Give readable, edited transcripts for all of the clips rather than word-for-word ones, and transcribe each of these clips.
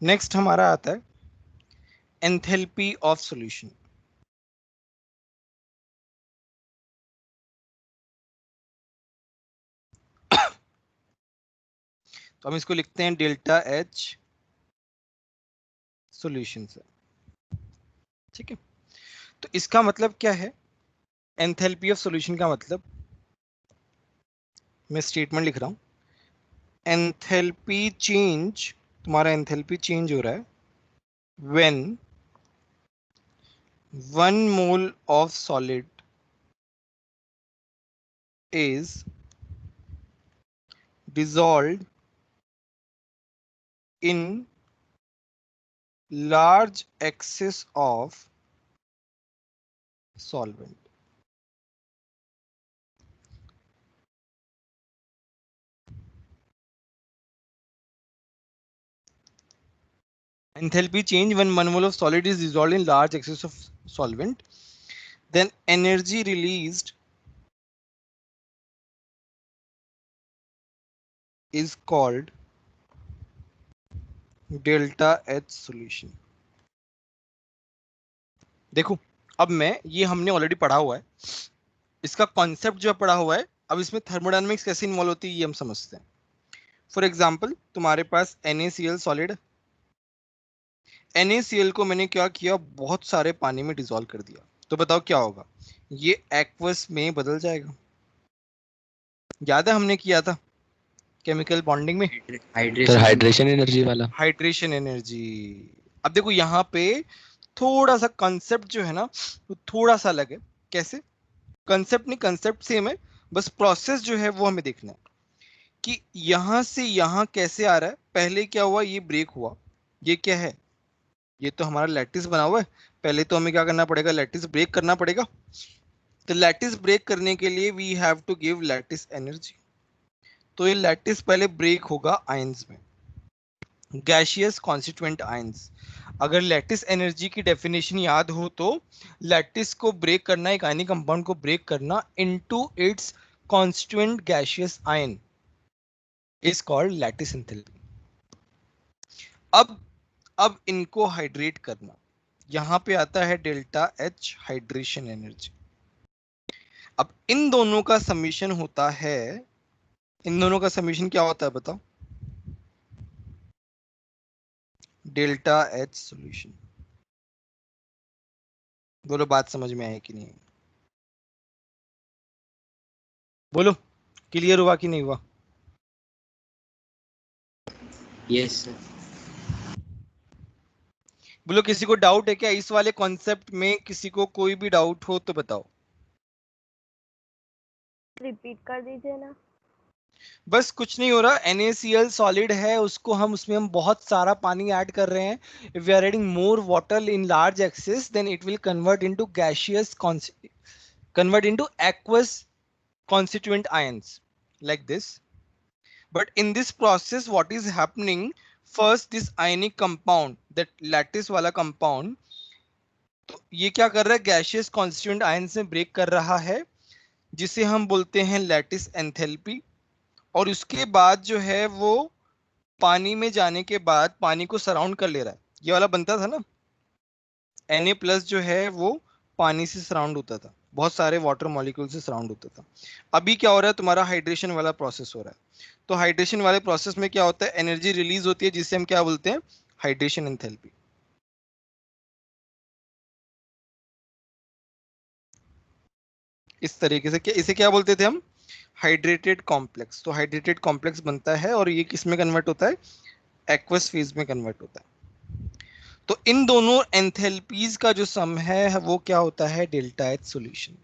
Next हमारा आता है एंथैल्पी ऑफ सॉल्यूशन। तो हम इसको लिखते हैं डेल्टा एच सॉल्यूशन से, ठीक है। तो इसका मतलब क्या है, एंथैल्पी ऑफ सॉल्यूशन का मतलब, मैं स्टेटमेंट लिख रहा हूं, एंथैल्पी चेंज, तुम्हारा एंथैल्पी चेंज हो रहा है when 1 mole of solid is dissolved in large excess of solvent। Enthalpy change when 1 mole of solid is dissolved in large excess of solvent, then energy released is called delta H solution। देखो, अब मैं ये हमने already पढ़ा हुआ है, इसका concept जो पढ़ा हुआ है, अब इसमें थर्मोडायनेमिक्स कैसे इन्वॉल्व होती है ये हम समझते हैं। फॉर एग्जाम्पल, तुम्हारे पास NaCl सॉलिड, NaCl को मैंने क्या किया, बहुत सारे पानी में डिसॉल्व कर दिया, तो बताओ क्या होगा, ये एक्वस में बदल जाएगा। याद है हमने किया था केमिकल बॉन्डिंग में, sir sir hydration energy. Hydration energy वाला। Hydration energy. अब देखो यहाँ पे थोड़ा सा कंसेप्ट जो है ना, वो थोड़ा सा अलग है। कैसे? कंसेप्ट नहीं, कंसेप्ट सेम है, बस प्रोसेस जो है वो हमें देखना है कि यहां से यहां कैसे आ रहा है। पहले क्या हुआ, ये ब्रेक हुआ, ये क्या है, ये तो हमारा लैटिस बना हुआ है। पहले तो हमें क्या करना पड़ेगा, लैटिस ब्रेक करना पड़ेगा। तो लैटिस ब्रेक करने के लिए we have to give lattice energy. तो ये लैटिस पहले ब्रेक होगा आयंस में, गैशियस कॉन्स्टिट्यूएंट आयंस। अगर लैटिस एनर्जी की डेफिनेशन याद हो तो, लैटिस को ब्रेक करना, एक आयनिक कंपाउंड को ब्रेक करना into its constituent gaseous ion is called lattice enthalpy. अब इनको हाइड्रेट करना, यहां पे आता है डेल्टा एच हाइड्रेशन एनर्जी। अब इन दोनों का समीशन होता है, इन दोनों का समीशन क्या होता है बताओ, डेल्टा एच सॉल्यूशन। बोलो बात समझ में आई कि नहीं? बोलो, क्लियर हुआ कि नहीं हुआ? Yes sir. बोलो, किसी को डाउट है क्या इस वाले कॉन्सेप्ट में? किसी को कोई भी डाउट हो तो बताओ। रिपीट कर दीजिए ना। बस कुछ नहीं हो रहा, NaCl सॉलिड है, उसको हम, उसमें हम बहुत सारा पानी ऐड कर रहे हैं। If we are adding more water in large excess, then it will convert into gaseous, convert into aqueous constituent ions like this. But in this process what is happening, first this ionic compound, that lattice वाला compound, तो ये क्या कर रहा है, gaseous constituent ions में break कर रहा है, जिसे हम बोलते हैं लैटिस एंथैल्पी। और उसके बाद जो है वो पानी में जाने के बाद पानी को सराउंड कर ले रहा है। ये वाला बनता था ना, Na+ जो है वो पानी से सराउंड होता था, बहुत सारे वाटर मॉलिक्यूल से सराउंड होता था। अभी क्या हो रहा है, तुम्हारा हाइड्रेशन वाला प्रोसेस हो रहा है। तो हाइड्रेशन वाले प्रोसेस में क्या होता है, एनर्जी रिलीज होती है, जिसे हम क्या बोलते हैं, हाइड्रेशन एंथैल्पी। इस तरीके से क्या, इसे क्या बोलते थे हम, हाइड्रेटेड कॉम्प्लेक्स। तो हाइड्रेटेड कॉम्प्लेक्स बनता है और ये किस में कन्वर्ट होता है, एक्वस फेज में कन्वर्ट होता है। तो इन दोनों एंथैल्पीज का जो सम है वो क्या होता है, डेल्टा एच सॉल्यूशन।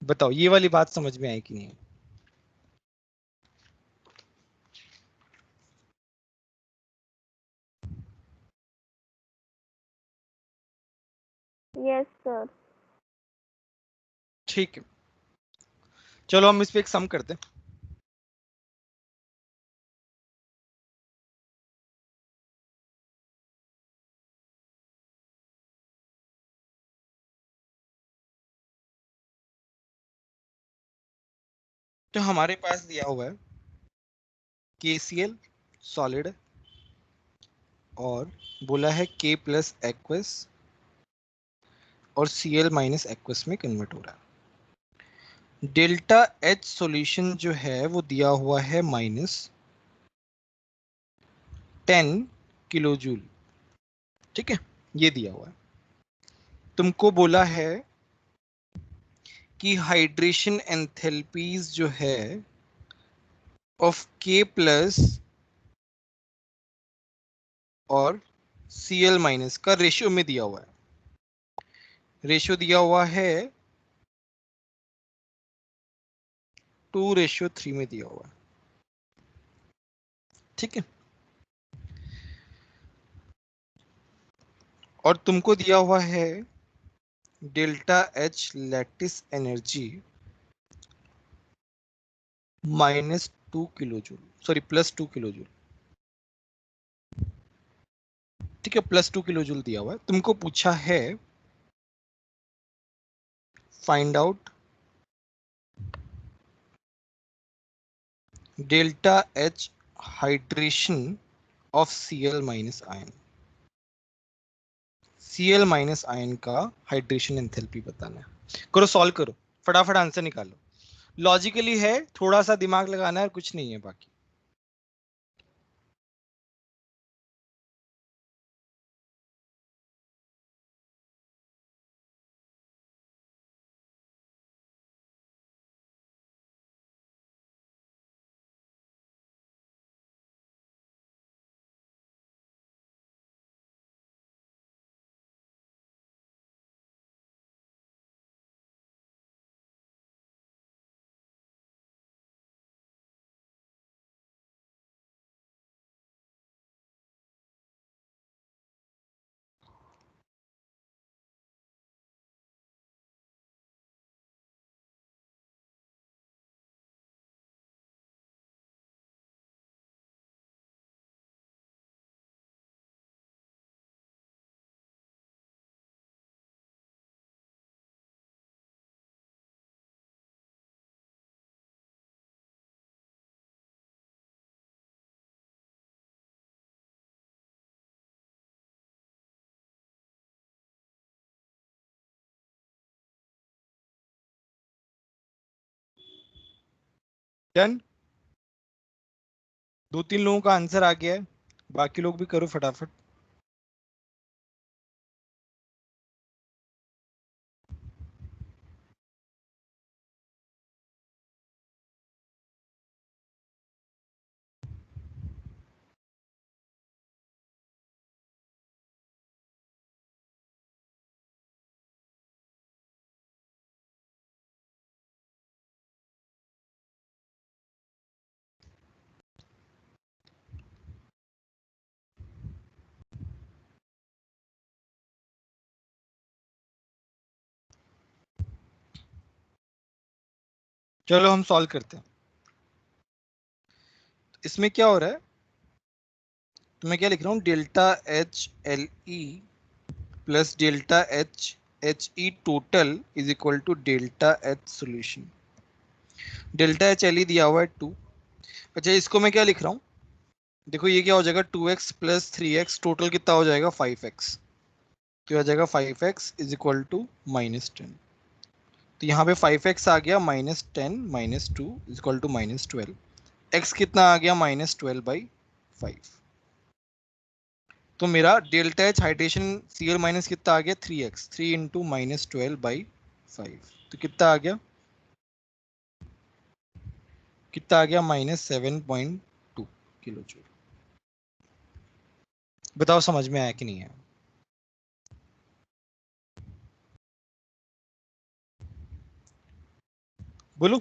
बताओ ये वाली बात समझ में आई कि नहीं? Yes sir. ठीक है, चलो हम इस पे एक सम करते हैं। तो हमारे पास दिया हुआ है KCl सॉलिड है और बोला है K प्लस एक्वस और Cl माइनस एक्वस में कन्वर्ट हो रहा है। डेल्टा H सॉल्यूशन जो है वो दिया हुआ है -10 किलो जूल। ठीक है, ये दिया हुआ है। तुमको बोला है कि हाइड्रेशन एंथैल्पीज जो है ऑफ K प्लस और Cl माइनस का रेशियो में दिया हुआ है। रेशियो दिया हुआ है 2:3 में दिया हुआ है। ठीक है, और तुमको दिया हुआ है delta H lattice energy -2 kilo joule, sorry +2 kilo joule. ठीक है, +2 किलो जूल दिया हुआ है। तुमको पूछा है find out delta H hydration of Cl minus ion. Cl minus ion का हाइड्रेशन एंथैल्पी बताना है। करो, सॉल्व करो, फटाफट आंसर निकालो। लॉजिकली है, थोड़ा सा दिमाग लगाना है, कुछ नहीं है बाकी। डन। 2-3 लोगों का आंसर आ गया है, बाकी लोग भी करो फटाफट। चलो हम सॉल्व करते हैं। इसमें क्या हो रहा है, तो मैं क्या लिख रहा हूँ, delta H Le plus delta H He total is equal to delta H solution. Delta H Le दिया हुआ है 2। अच्छा, इसको मैं क्या लिख रहा हूँ, देखो ये क्या हो जाएगा, 2x प्लस 3x, टोटल कितना हो जाएगा 5x। तो आ जाएगा 5x इज इक्वल टू -10। तो यहाँ पे 5x आ गया -10 -2 इज इक्वल टू -12। x कितना आ गया -12/5। तो मेरा delta H hydration Cl minus कितना आ गया 3x, 3 इंटू -12/5। तो कितना आ गया, कितना आ गया -7.2 किलो जूल। बताओ समझ में आया कि नहीं आया। बोलो।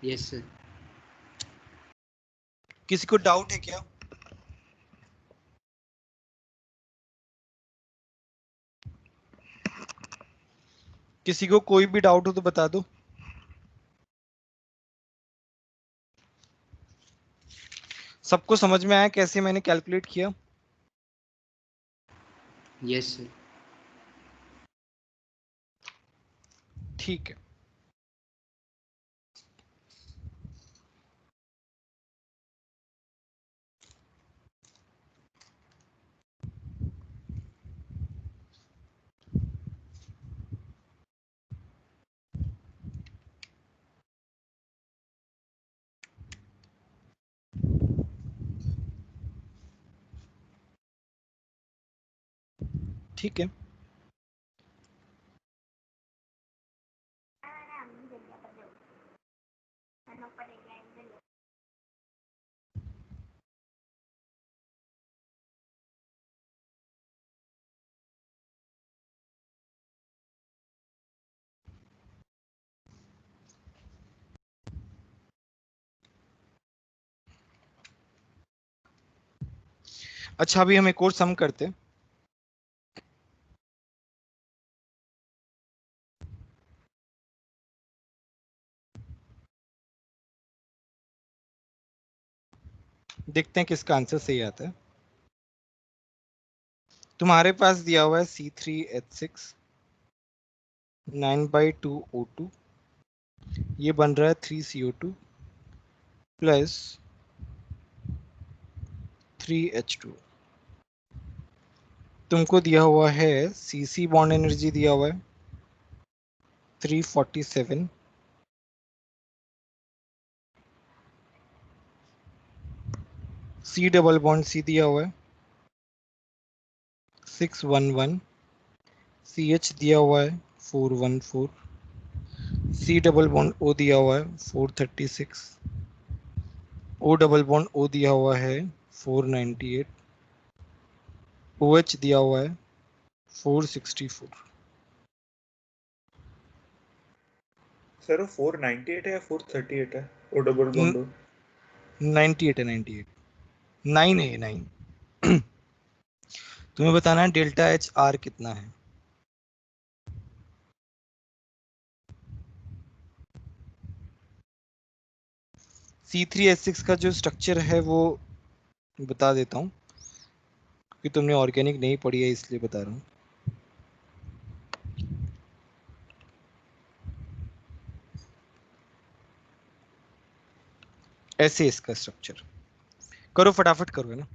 Yes sir. किसी को डाउट है क्या? किसी को कोई भी डाउट हो तो बता दो। सबको समझ में आया कैसे मैंने कैलकुलेट किया? Yes sir. ठीक है। ठीक है। अच्छा अभी हम एक और सम करते हैं। देखते हैं किसका आंसर सही आता है। तुम्हारे पास दिया हुआ है C3H6 9/2O2, ये बन रहा है 3CO2 प्लस 3H2। तुमको दिया हुआ है CC बॉन्ड एनर्जी दिया हुआ है 347, C डबल बॉन्ड C दिया हुआ है 611, CH दिया हुआ है 414, C डबल बॉन्ड O दिया हुआ है 436, O डबल बॉन्ड O दिया हुआ है 498, OH दिया हुआ है 464। सर वो 498 है या 438 है? ओ डबल बॉन्ड हो। 98 है, 98 9 है, 9। तुम्हें बताना है डेल्टा एच आर कितना है। C3H6 का जो स्ट्रक्चर है वो बता देता हूँ, क्योंकि तुमने ऑर्गेनिक नहीं पढ़ी है इसलिए बता रहा हूँ। ऐसे इसका स्ट्रक्चर करो, फटाफट करो, है ना।